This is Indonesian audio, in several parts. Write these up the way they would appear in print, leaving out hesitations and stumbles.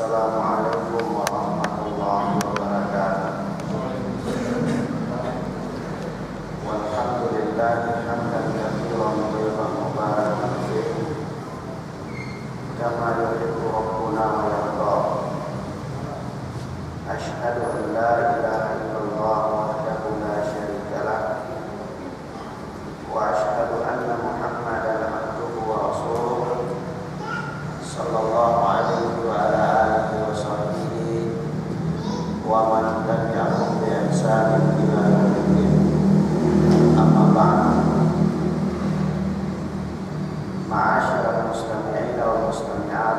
Assalamualaikum warahmatullahi wabarakatuh. Walhamdulillahi hamdan katsiran thayyiban mubarakan fihi kama yuhibbu rabbuna wa yarda. Asyhadu an la ilaha illallah wahdahu la syarika lah wa asyhadu anna Muhammadan abduhu wa rasuluh sallallahu alaihi wa ala alihi wa sahbihi wa man tabi'ahum bi ihsanin ila yaumiddin. Amma ba'd. Ma'asyiral mustami'in wal mustami'at,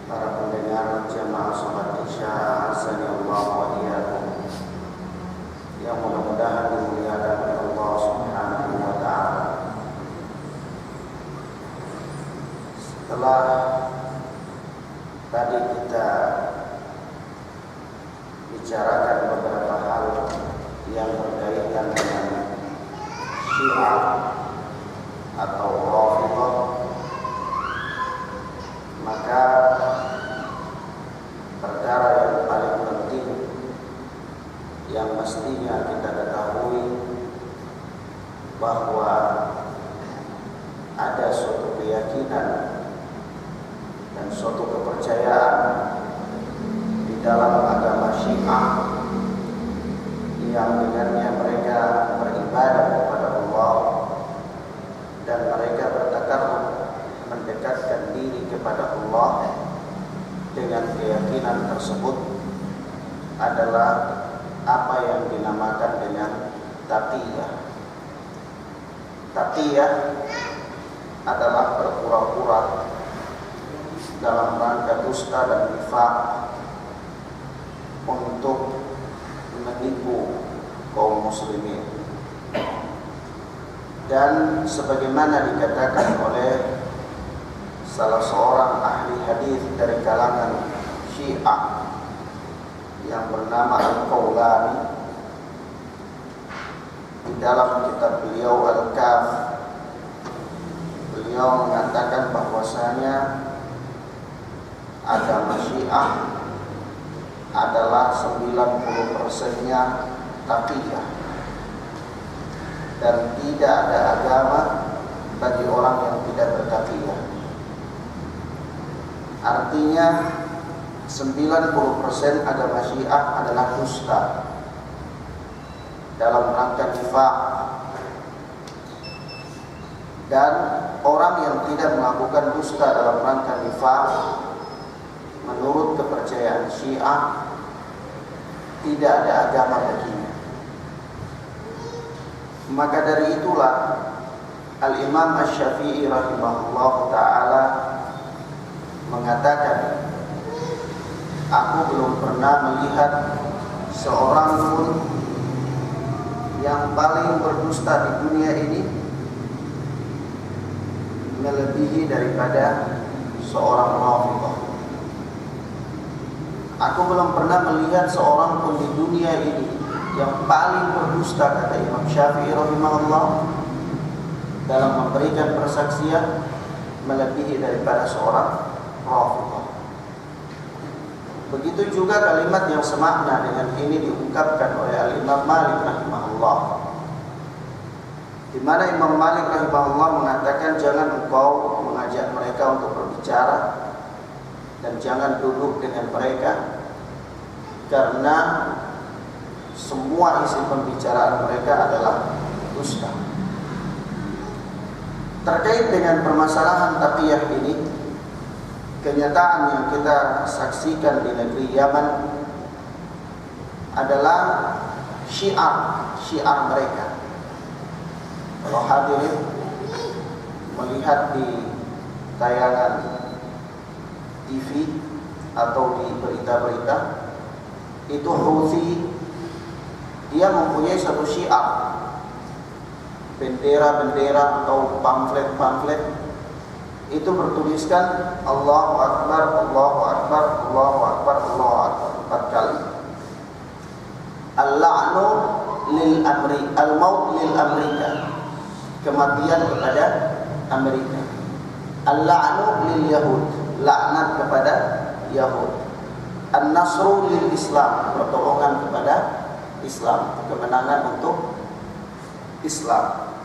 para pendengar jamaah salat Isya, azani Allah wa iyyakum, yang mudah-mudahan dimuliakan oleh Allah Subhanahu wa taala. Setelah tadi kita bicarakan beberapa hal yang berkaitan dengan Syiah atau Rafidhah, maka perkara yang paling penting yang mestinya kita ketahui bahwa ada suatu keyakinan dan suatu kepercayaan di dalam agama Syiah yang dengannya mereka beribadah kepada Allah dan mereka bertakarruf mendekatkan diri kepada Allah. Dengan keyakinan tersebut adalah apa yang dinamakan dengan taqiyah. Taqiyah adalah berpura-pura dalam rangka dusta dan nifaq untuk menipu kaum muslimin. Dan sebagaimana dikatakan oleh salah seorang ahli hadis dari kalangan Syiah yang bernama Al-Qaulani, di dalam kitab beliau Al-Kaf, beliau mengatakan bahwasanya agama Syiah adalah 90%-nya taqiyah, dan tidak ada agama bagi orang yang tidak bertaqiyah. Artinya 90% agama Syiah adalah dusta dalam rangka nifaq, dan orang yang tidak melakukan dusta dalam rangka nifaq menurut kepercayaan Syiah tidak ada agama baginya. Maka dari itulah Al-Imam Asy-Syafi'i rahimahullah ta'ala mengatakan, aku belum pernah melihat seorang pun yang paling berdusta di dunia ini melebihi daripada seorang Rafidhah. Aku belum pernah melihat seorang pun di dunia ini yang paling berdusta, kata Imam Syafi'i rahimahullah, dalam memberikan persaksian melebihi daripada seorang Rafidhah. Begitu juga kalimat yang semakna dengan ini diungkapkan oleh Al-Imam Malik rahimahullah, di mana Imam Malik rahimahullah mengatakan, jangan engkau mengajak mereka untuk berbicara dan jangan duduk dengan mereka, karena semua isi pembicaraan mereka adalah dusta. Terkait dengan permasalahan taqiyah ini, kenyataan yang kita saksikan di negeri Yaman adalah syiar mereka. Kalau hadirin melihat di tayangan TV atau di berita-berita, itu Houthi dia mempunyai satu syiar, bendera-bendera atau pamflet-pamflet, itu bertuliskan Allahu Akbar, Allahu Akbar, Allahu Akbar, Allahu Akbar 4 kali. Al-la'nu lil amri, al-maut lil Amerika, kematian kepada Amerika. Al-la'nu lil Yahud, laknat kepada Yahud. An-nasru lil Islam, pertolongan kepada Islam, kemenangan untuk Islam.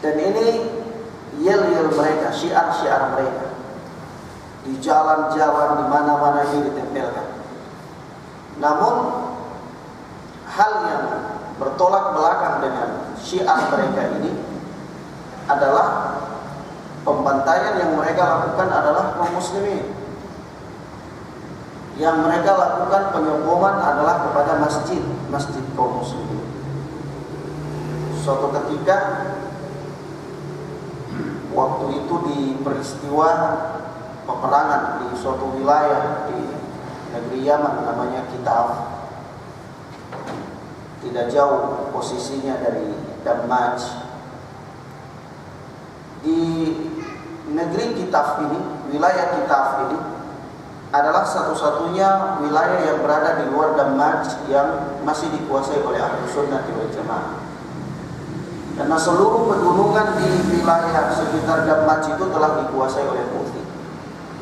Dan ini yel-yel mereka, syiar-syiar mereka. Di jalan-jalan, di mana-mana ini ditempelkan. Namun hal yang bertolak belakang dengan syiar mereka ini adalah pembantaian yang mereka lakukan adalah kaum muslimin. Yang mereka lakukan penyokongan adalah kepada masjid kaum muslimin. Suatu ketika waktu itu di peristiwa peperangan di suatu wilayah di negeri Yaman namanya Kitaf, tidak jauh posisinya dari Damaj. Di negeri Kitaf ini, wilayah Kitaf ini adalah satu-satunya wilayah yang berada di luar Damaj yang masih dikuasai oleh Ahlus Sunnah wal Jamaah. Karena seluruh pegunungan di wilayah sekitar Damaj itu telah dikuasai oleh Houthi,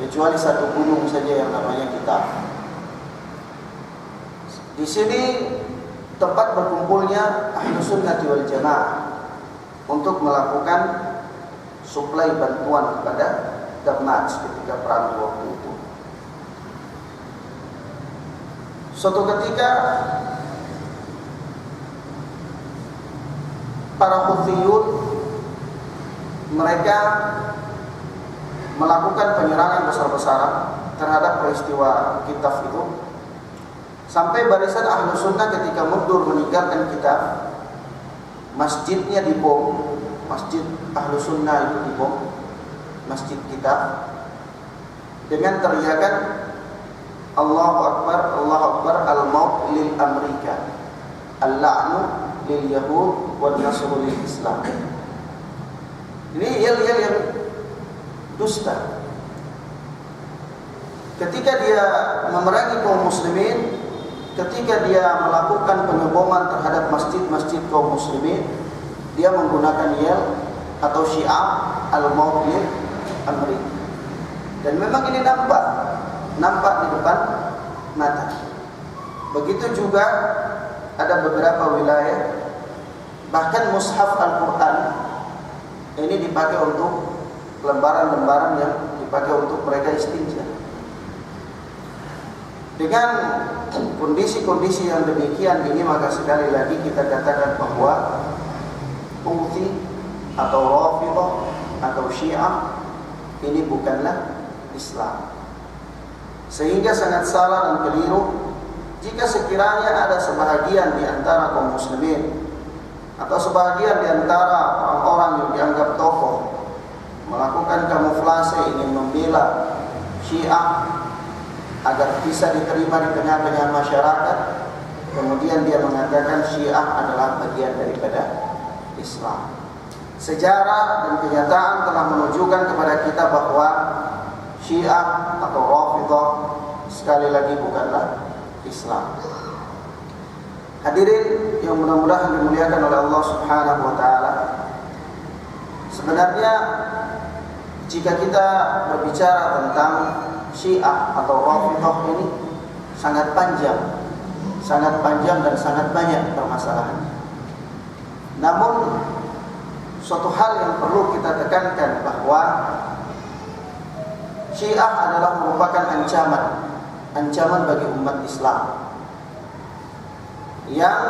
kecuali satu gunung saja yang namanya Kitaf. Di sini tempat berkumpulnya Ahlus Sunnah wal Jamaah untuk melakukan suplai bantuan kepada Damaj ketika perang waktu itu. Suatu ketika para Houthiyun mereka melakukan penyerangan besar-besaran terhadap peristiwa Kitaf itu, sampai barisan Ahlus Sunnah ketika mundur meninggalkan Kitaf, masjidnya dibom, masjid Ahlus Sunnah itu dibom, masjid Kitaf, dengan teriakan Allahu Akbar, Allahu Akbar, al-maut lil Amerika, al-la'nu lil Yahud, wal nasru lil Islam. Ini yel-yel yang dusta. Ketika dia memerangi kaum muslimin, ketika dia melakukan pengeboman terhadap masjid-masjid kaum muslimin, dia menggunakan yel atau syiar al-maut lil Amerika. Dan memang ini nampak di depan mata. Begitu juga ada beberapa wilayah, bahkan mushaf Al-Quran ini dipakai untuk lembaran-lembaran yang dipakai untuk mereka istinja. Dengan kondisi-kondisi yang demikian ini, maka sekali lagi kita katakan bahwa Houthi atau Rafidhah atau Syiah ini bukanlah Islam. Sehingga sangat salah dan keliru jika sekiranya ada sebahagian di antara kaum muslimin atau sebahagian di antara orang-orang yang dianggap tokoh melakukan kamuflase ingin membela Syiah agar bisa diterima di tengah-tengah masyarakat, kemudian dia mengatakan Syiah adalah bagian daripada Islam. Sejarah dan kenyataan telah menunjukkan kepada kita bahwa Syiah atau Rafidhah sekali lagi bukanlah Islam. Hadirin yang mudah-mudahan dimuliakan oleh Allah Subhanahu wa taala. Sebenarnya jika kita berbicara tentang Syiah atau Rafidhah ini sangat panjang dan sangat banyak permasalahannya. Namun suatu hal yang perlu kita tekankan bahwa Syiah adalah merupakan ancaman bagi umat Islam yang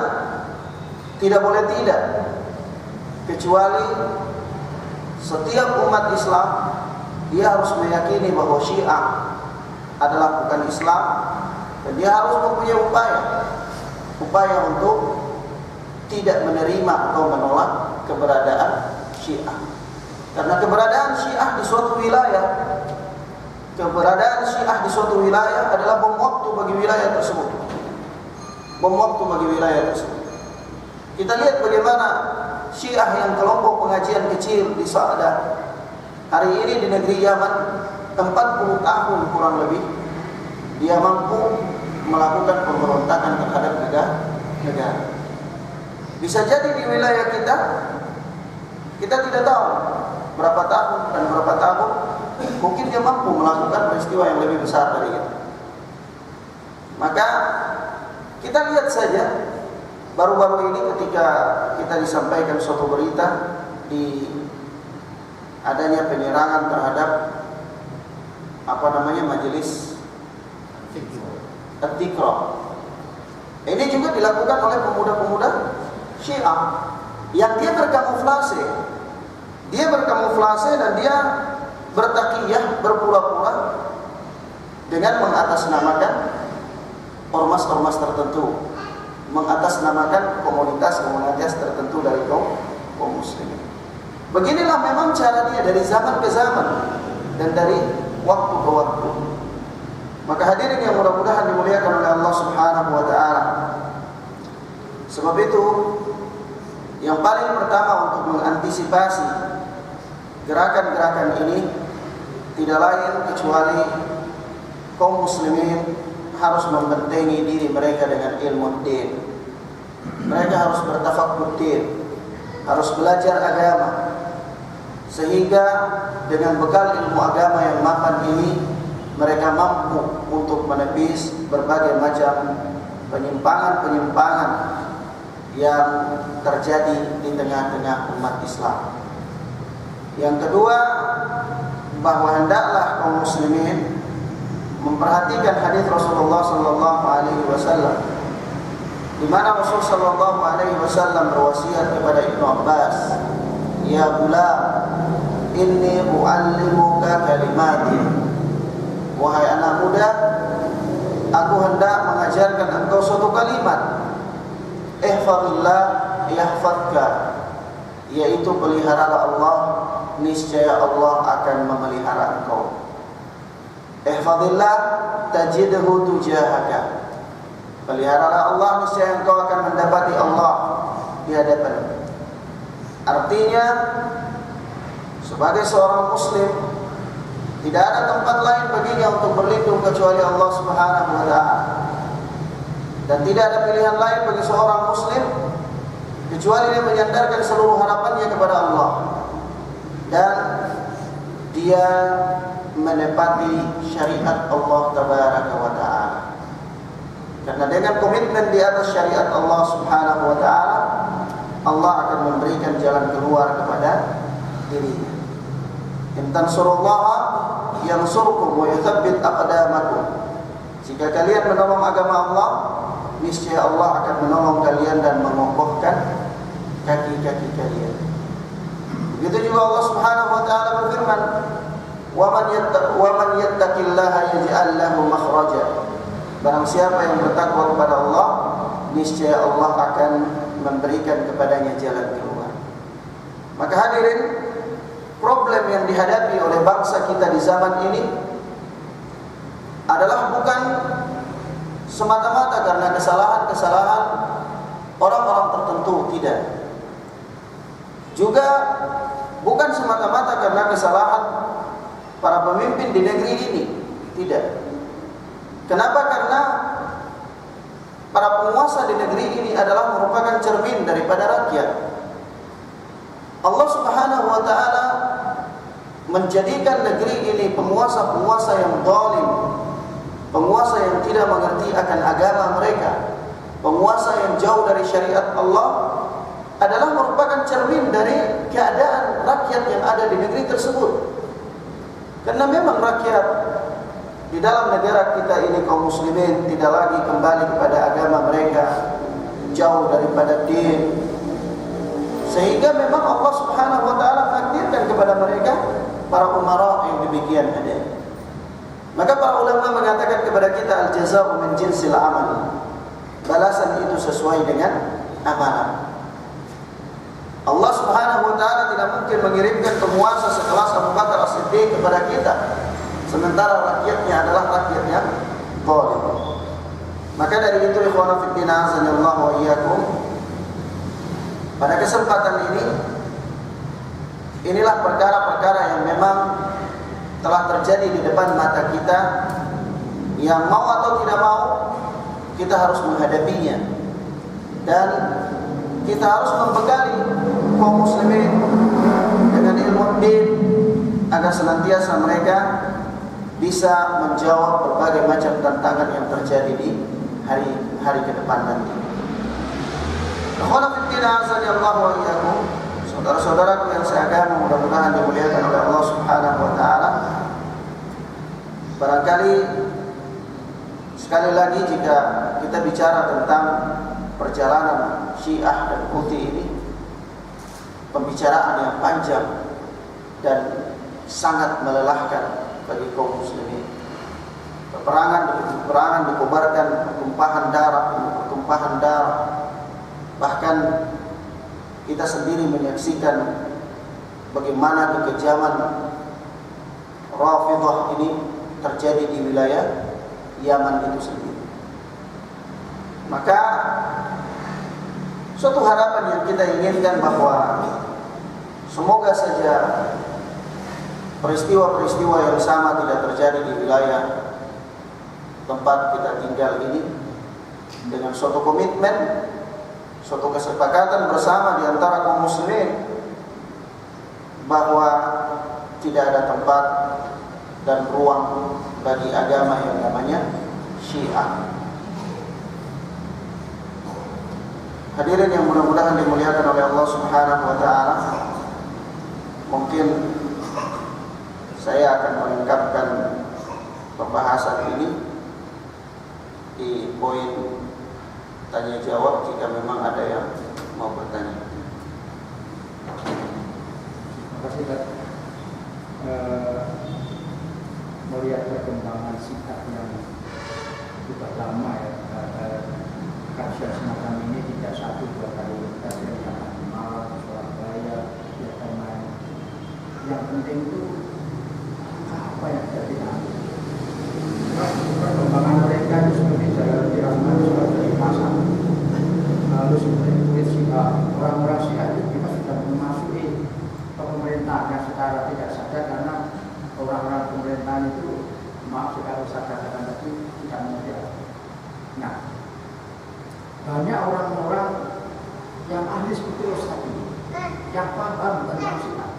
tidak boleh tidak, kecuali setiap umat Islam dia harus meyakini bahwa Syiah adalah bukan Islam, dan dia harus mempunyai upaya untuk tidak menerima atau menolak keberadaan Syiah. Karena keberadaan Syiah di suatu wilayah adalah bom waktu bagi wilayah tersebut. Kita lihat bagaimana Syiah yang kelompok pengajian kecil di Sa'dah hari ini di negeri Yaman 40 tahun kurang lebih dia mampu melakukan pemberontakan terhadap negara. Bisa jadi di wilayah kita tidak tahu berapa tahun mungkin dia mampu melakukan peristiwa yang lebih besar dari itu. Maka kita lihat saja baru-baru ini ketika kita disampaikan suatu berita di adanya penyerangan terhadap majelis At-Tiqra. Ini juga dilakukan oleh pemuda-pemuda Syiah yang dia berkamuflase. Dia berkamuflase dan dia bertakiyah, berpura-pura dengan mengatasnamakan ormas-ormas tertentu, mengatasnamakan komunitas tertentu dari kaum muslimin. Beginilah memang cara dia dari zaman ke zaman dan dari waktu ke waktu. Maka hadirin yang mudah-mudahan dimuliakan oleh Allah Subhanahu wa taala. Sebab itu yang paling pertama untuk mengantisipasi gerakan-gerakan ini tidak lain kecuali kaum muslimin harus membentengi diri mereka dengan ilmu din. Mereka harus bertafaqquh din, harus belajar agama, sehingga dengan bekal ilmu agama yang mapan ini mereka mampu untuk menepis berbagai macam penyimpangan-penyimpangan yang terjadi di tengah-tengah umat Islam. Yang kedua, bahwa hendaklah kaum muslimin memperhatikan hadis Rasulullah sallallahu alaihi wasallam di mana Rasul sallallahu alaihi wasallam berwasiat kepada Ibnu Abbas, "Ya gulam, inni u'allimuka kalimatin." Wahai anak muda, aku hendak mengajarkan engkau suatu kalimat. Ihfazillah yahfazka, yaitu peliharalah Allah, niscaya Allah akan memelihara engkau. Ihfazillah tajidhu tujahaka, peliharalah Allah, niscaya engkau akan mendapati Allah di hadapan. Artinya, sebagai seorang muslim tidak ada tempat lain baginya untuk berlindung kecuali Allah Subhanahu wa taala. Dan tidak ada pilihan lain bagi seorang muslim kecuali dia menyandarkan seluruh harapannya kepada Allah dan dia menepati syariat Allah Tabaraka wa taala. Karena dengan komitmen di atas syariat Allah Subhanahu wa taala, Allah akan memberikan jalan keluar kepada dirinya. In tansurullaha yansurkum wa yuthabbit aqdamakum. Jika kalian menolong agama Allah, niscaya Allah akan menolong kalian dan mengokohkan kaki-kaki kalian. Begitu juga Allah Subhanahu wa taala berfirman, "Wa man yattaqillaha yaj'al lahu makhraja." Barang siapa yang bertakwa kepada Allah, niscaya Allah akan memberikan kepadanya jalan keluar. Maka hadirin, problem yang dihadapi oleh bangsa kita di zaman ini adalah bukan semata-mata karena kesalahan-kesalahan orang-orang tertentu, tidak. Juga bukan semata-mata karena kesalahan para pemimpin di negeri ini, tidak. Kenapa? Karena para penguasa di negeri ini adalah merupakan cermin daripada rakyat. Allah Subhanahu wa taala menjadikan negeri ini penguasa-penguasa yang zalim, penguasa yang tidak mengerti akan agama mereka, penguasa yang jauh dari syariat Allah, adalah merupakan cermin dari keadaan rakyat yang ada di negeri tersebut. Karena memang rakyat di dalam negara kita ini, kaum muslimin, tidak lagi kembali kepada agama mereka, jauh daripada din. Sehingga memang Allah Subhanahu wa taala menakdirkan kepada mereka para umara yang demikian ada. Maka para ulama mengatakan kepada kita, al-jazaa'u min jinsil amal. Balasan itu sesuai dengan amalan. Allah Subhanahu wa taala tidak mungkin mengirimkan penguasa sekelas Abu Bakar As-Siddiq kepada kita sementara rakyatnya adalah rakyat yang zalim. Maka dari itu ikhwana fid din azanillahu wa iyyakum, pada kesempatan ini, inilah perkara-perkara yang memang telah terjadi di depan mata kita, yang mau atau tidak mau kita harus menghadapinya, dan kita harus membekali kaum muslimin dengan ilmu din agar senantiasa mereka bisa menjawab berbagai macam tantangan yang terjadi di hari ke depan nanti. Saudara-saudaraku yang seagama, mudah-mudahan dimuliakan oleh Allah Subhanahu wa taala. Barangkali sekali lagi jika kita bicara tentang perjalanan Syiah dan Houthi ini, pembicaraan yang panjang dan sangat melelahkan bagi kaum muslimin. Peperangan dikobarkan, pertumpahan darah. Bahkan kita sendiri menyaksikan bagaimana kekejaman Rafidhah ini terjadi di wilayah Yaman itu sendiri. Maka suatu harapan yang kita inginkan bahwa semoga saja peristiwa-peristiwa yang sama tidak terjadi di wilayah tempat kita tinggal ini, dengan suatu komitmen, suatu kesepakatan bersama di antara kaum muslimin bahwa tidak ada tempat dan ruang bagi agama yang namanya Syiah. Hadirin yang mudah-mudahan dimuliakan oleh Allah Subhanahu wa taala, mungkin saya akan melengkapkan pembahasan ini di poin tanya jawab jika memang ada yang mau bertanya. Terima kasih, Pak. Melihat perkembangan sikap yang sudah lama ya, kasus semacam ini tidak satu dua kali lintas dari Malang, Surabaya, Jakarta. Yang penting itu apa yang bisa diambil. Perkembangan mereka itu seperti jalan dirahmat seperti pasar. Lalu seperti kulit Syiah, orang-orang Syiah itu kita sudah memasuki pemerintah yang secara tidak sadar, karena orang-orang pemerintahan itu, maaf kalau saya katakan tadi, tidak mudah. Nah, banyak orang-orang yang ahli seperti Ustaz ini, yang paham tentang Syiah,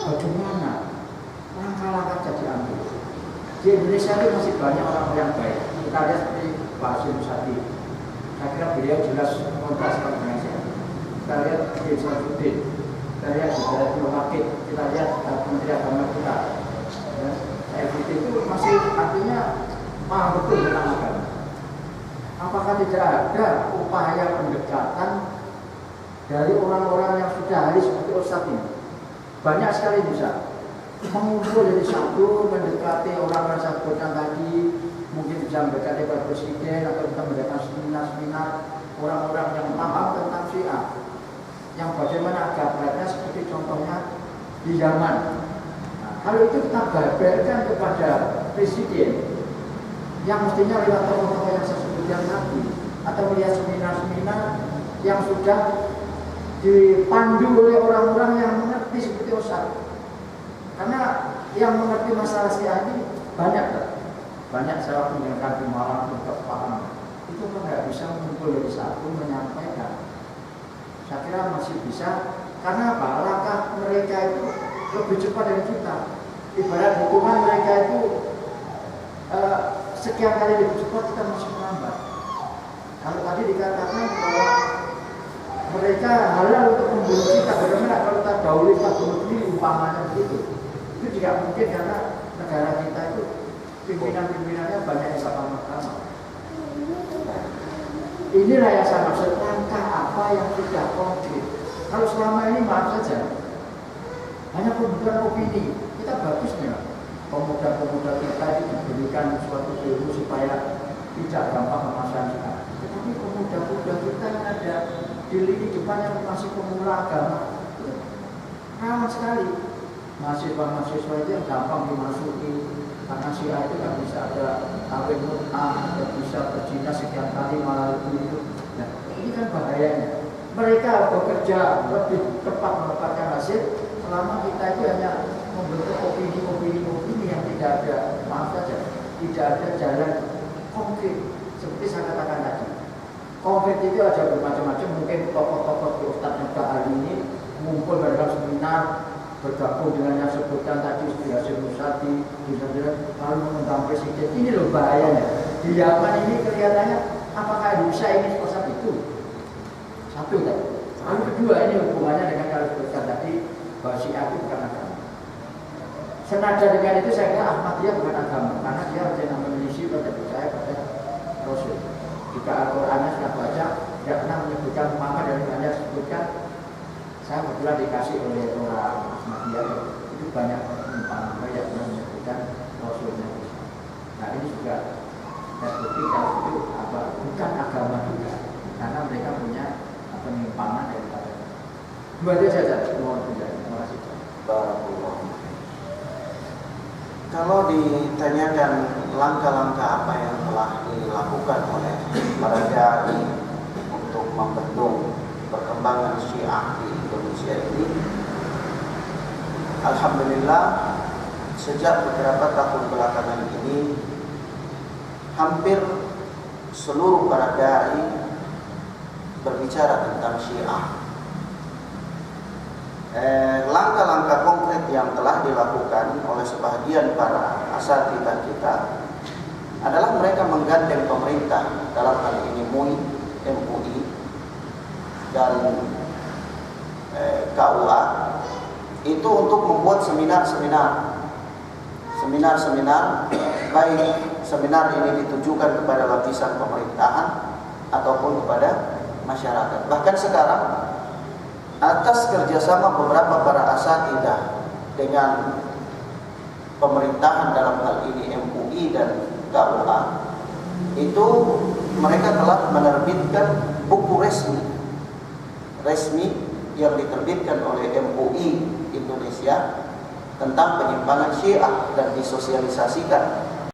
bagaimana langkah-langkah jadi ambil. Di Indonesia itu masih banyak orang yang baik. Kita lihat seperti Pak Hasyim Musadi. Saya kira beliau jelas kontras dengan saya. Kita lihat di Sarfudin, kita lihat di Daerah Wakil, kita lihat Menteri Agama kita. FPT itu masih artinya paham betul tentang agama. Apakah tidak ada upaya pendekatan dari orang-orang yang sudah ahli seperti Ustaz ini? Banyak sekali bisa mengumpul dari satu, mendekati orang-orang saya sebutkan tadi, mungkin bisa mendekati Pak Presiden atau bisa mendekati seminar-seminar orang-orang yang paham tentang Syiah, yang bagaimana agamanya seperti contohnya di Yaman. Nah, kalau itu kita beberkan kepada Presiden, yang mestinya lewat tokoh-tokoh yang saya sebutkan tadi, atau melihat seminar-seminar yang sudah dipandu oleh orang-orang yang mengerti seperti Ustaz. Karena yang mengerti masalah Syiah ini banyak. Banyak saya mendengar di Malang untuk paham. Itu kan nggak bisa mengumpul dari satu menyampaikan. Saya kira masih bisa. Karena apa? Langkah mereka itu lebih cepat dari kita. Ibarat hukuman mereka itu sekian kali lebih cepat, kita masih melambat. Kalau tadi dikatakan bahwa mereka halal untuk membunuh kita, bagaimana kalau kita dahulu kita bunuh diri, umpamanya begitu. Itu tidak mungkin karena negara kita itu pimpinan-pimpinannya banyak yang gak paham. Inilah yang saya maksud, langkah apa yang tidak konkret. Kalau selama ini maaf saja, hanya pembukaan opini, kita bagusnya pemuda-pemuda kita itu diberikan suatu ilmu supaya tidak gampang memasangkan. Tetapi pemuda-pemuda kita yang ada di lini depan yang masih pemula agama itu rawan sekali. Mahasiswa-mahasiswa itu yang gampang dimasuki, karena Syiah itu nggak bisa ada kawin mut'ah, nggak bisa berzina sekian kali malah itu. Nah, ini kan bahayanya. Mereka bekerja lebih cepat mendapatkan hasil, selama kita itu hanya membentuk opini yang tidak ada, maaf saja, tidak ada jalan konkret. Seperti saya katakan tadi, konkret itu ada bermacam-macam. Mungkin tokoh-tokoh di Ustaz yang ahli ini ngumpul dalam seminar, bergabung dengan yang sebutkan tadi, Hasyim Musadi, lalu mengundang presiden. Ini loh bahayanya. Di Yaman ini kelihatannya apakah Indonesia ini seperti itu? Satu kan. Lalu kedua, ini hubungannya dengan kalau sebutkan tadi bahwa Syiah itu bukan agama. Senada dengan itu saya kira Ahmadiyah bukan agama, karena dia tidak memiliki pada percaya pada Rasul. Jika Al-Qurannya sudah baca, tidak pernah menyebutkan Muhammad dan hanya sebutkan. Saya kebetulan dikasih oleh orang Ahmadiyah itu banyak penyimpangan yang pernah menyebutkan Rasulnya. Nah ini juga terbukti kalau itu bukan agama juga, karena mereka punya penyimpangan daripada. Dua itu saja. Mohon tidak. Terima kasih. Kalau ditanyakan langkah-langkah apa yang telah dilakukan oleh para dai untuk membendung perkembangan Syiah di Indonesia ini, alhamdulillah sejak beberapa tahun belakangan ini hampir seluruh para dai berbicara tentang Syiah. Langkah-langkah konkret yang telah dilakukan oleh sebagian para asatidzah kita adalah mereka menggandeng pemerintah, dalam hal ini MUI dan KUA itu untuk membuat seminar-seminar, baik seminar ini ditujukan kepada lapisan pemerintahan ataupun kepada masyarakat. Bahkan sekarang atas kerjasama beberapa para asatidzah dengan pemerintahan, dalam hal ini MUI dan KUA, itu mereka telah menerbitkan buku resmi yang diterbitkan oleh MUI Indonesia tentang penyimpangan Syiah dan disosialisasikan